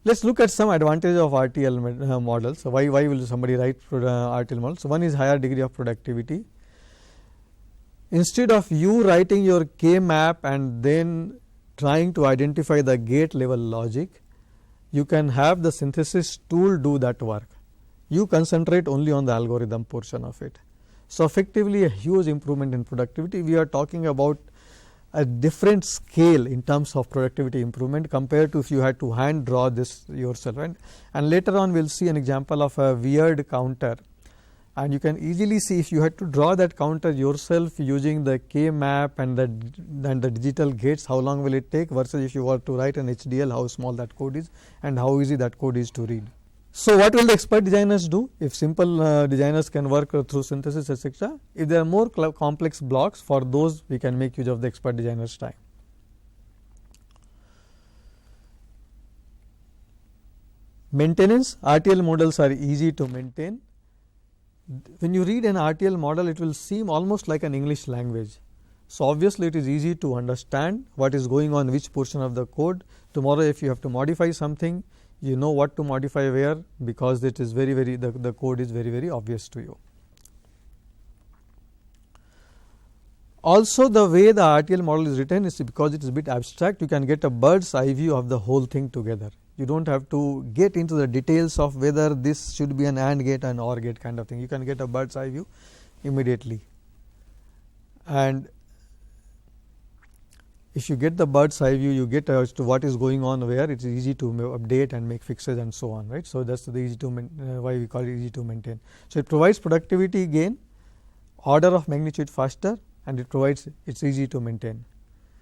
Let us look at some advantages of RTL models. So, why will somebody write RTL models? So, one is higher degree of productivity. Instead of you writing your K map and then trying to identify the gate level logic, you can have the synthesis tool do that work. You concentrate only on the algorithm portion of it. So, effectively a huge improvement in productivity. We are talking about a different scale in terms of productivity improvement compared to if you had to hand draw this yourself. Right? And later on we will see an example of a weird counter, and you can easily see if you had to draw that counter yourself using the K map and the digital gates, how long will it take, versus if you were to write an HDL, how small that code is and how easy that code is to read. So, what will the expert designers do? If simple designers can work through synthesis, etc., if there are more complex blocks, for those we can make use of the expert designer's time. Maintenance. RTL models are easy to maintain. When you read an RTL model, it will seem almost like an English language. So, obviously it is easy to understand what is going on, which portion of the code. Tomorrow if you have to modify something, you know what to modify where, because it is the code is very obvious to you. Also, the way the RTL model is written is because it is a bit abstract, you can get a bird's eye view of the whole thing together. You do not have to get into the details of whether this should be an AND gate and OR gate kind of thing. You can get a bird's eye view immediately. And if you get the bird's eye view, you get as to what is going on where. It is easy to update and make fixes and so on, right. So, that is the easy to why we call it easy to maintain. So, it provides productivity gain, order of magnitude faster, and it provides, it is easy to maintain.